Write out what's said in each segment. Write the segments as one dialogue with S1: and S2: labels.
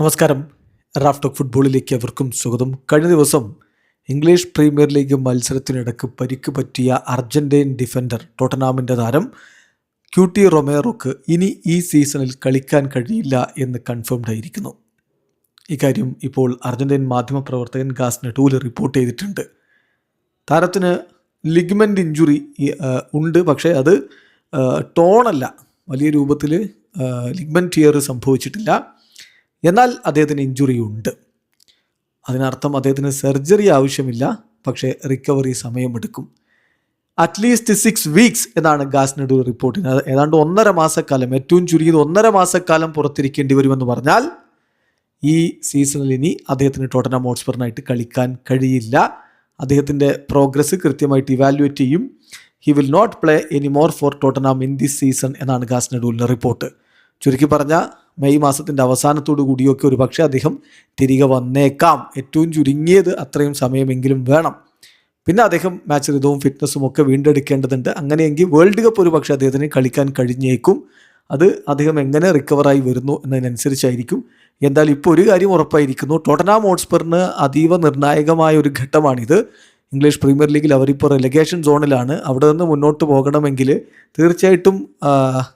S1: നമസ്കാരം. Raf talk ഫുട്ബോളിലേക്ക് അവർക്കും സ്വാഗതം. കഴിഞ്ഞ ദിവസം ഇംഗ്ലീഷ് പ്രീമിയർ ലീഗ് മത്സരത്തിനിടക്ക് പരിക്ക് പറ്റിയ അർജന്റീൻ ഡിഫൻഡർ ടോട്ടനാമിൻ്റെ താരം ക്യൂട്ടി റൊമേറോക്ക് ഇനി ഈ സീസണിൽ കളിക്കാൻ കഴിയില്ല എന്ന് കൺഫേംഡ് ആയിരിക്കുന്നു. ഇക്കാര്യം ഇപ്പോൾ അർജന്റീൻ മാധ്യമപ്രവർത്തകൻ ഗാസ് നെറ്റൂല് റിപ്പോർട്ട് ചെയ്തിട്ടുണ്ട്. താരത്തിന് ലിഗ്മെൻ്റ് ഇഞ്ചുറി ഉണ്ട്, പക്ഷേ അത് ടോണല്ല, വലിയ രൂപത്തിൽ ലിഗ്മെൻ്റ് ടിയർ സംഭവിച്ചിട്ടില്ല. എന്നാൽ അദ്ദേഹത്തിന് ഇഞ്ചുറി ഉണ്ട്. അതിനർത്ഥം അദ്ദേഹത്തിന് സർജറി ആവശ്യമില്ല, പക്ഷേ റിക്കവറി സമയമെടുക്കും. അറ്റ്ലീസ്റ്റ് 6 വീക്സ് എന്നാണ് ഗാസ് നെറ്റൂല് റിപ്പോർട്ട് ചെയ്യുന്നത്. ഏതാണ്ട് 1.5 മാസക്കാലം, ഏറ്റവും ചുരുങ്ങിയത് 1.5 മാസക്കാലം പുറത്തിരിക്കേണ്ടി വരുമെന്ന് പറഞ്ഞാൽ ഈ സീസണിൽ ഇനി അദ്ദേഹത്തിന് ടോട്ടൻഹാം ഹോട്ട്സ്പറിനായിട്ട് കളിക്കാൻ കഴിയില്ല. അദ്ദേഹത്തിൻ്റെ പ്രോഗ്രസ് കൃത്യമായിട്ട് ഇവാലുവേറ്റ് ചെയ്യും. He will not play any more for Tottenham in this season എന്നാണ് ഗാസ് നെറ്റൂലിൻ്റെ റിപ്പോർട്ട്. ചുരുക്കി പറഞ്ഞാൽ മെയ് മാസത്തിൻ്റെ അവസാനത്തോടു കൂടിയൊക്കെ ഒരു പക്ഷേ അദ്ദേഹം തിരികെ വന്നേക്കാം. ഏറ്റവും ചുരുങ്ങിയത് അത്രയും സമയമെങ്കിലും വേണം. പിന്നെ അദ്ദേഹം മാച്ച് റിതവും ഫിറ്റ്നസ്സും ഒക്കെ വീണ്ടെടുക്കേണ്ടതുണ്ട്. അങ്ങനെയെങ്കിൽ വേൾഡ് കപ്പ് ഒരു പക്ഷേ അദ്ദേഹത്തിന് കളിക്കാൻ കഴിഞ്ഞേക്കും. അത് അദ്ദേഹം എങ്ങനെ റിക്കവറായി വരുന്നു എന്നതിനനുസരിച്ചായിരിക്കും. എന്തായാലും ഇപ്പോൾ ഒരു കാര്യം ഉറപ്പായിരിക്കുന്നു, ടോട്ടൻഹാം ഹോട്ട്സ്പറിന് അതീവ നിർണായകമായ ഒരു ഘട്ടമാണിത്. ഇംഗ്ലീഷ് പ്രീമിയർ ലീഗിൽ അവരിപ്പോൾ റെലഗേഷൻ സോണിലാണ്. അവിടെ നിന്ന് മുന്നോട്ട് പോകണമെങ്കിൽ തീർച്ചയായിട്ടും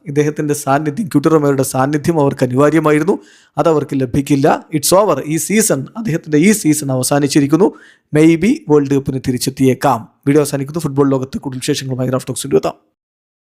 S1: ഇദ്ദേഹത്തിൻ്റെ സാന്നിധ്യം, ക്യൂട്ടി റൊമേറോയുടെ സാന്നിധ്യം അവർക്ക് അനിവാര്യമായിരുന്നു. അതവർക്ക് ലഭിക്കില്ല. It's over. ഈ സീസൺ, അദ്ദേഹത്തിൻ്റെ ഈ സീസൺ അവസാനിച്ചിരിക്കുന്നു. മേ ബി വേൾഡ് കപ്പിന് തിരിച്ചെത്തിയേക്കാം. വീഡിയോ അവസാനിക്കുന്നു. ഫുട്ബോൾ ലോകത്ത് കൂടുതൽ വിശേഷങ്ങളുമായി റാഫ് ടോക്സിൽ എത്താം.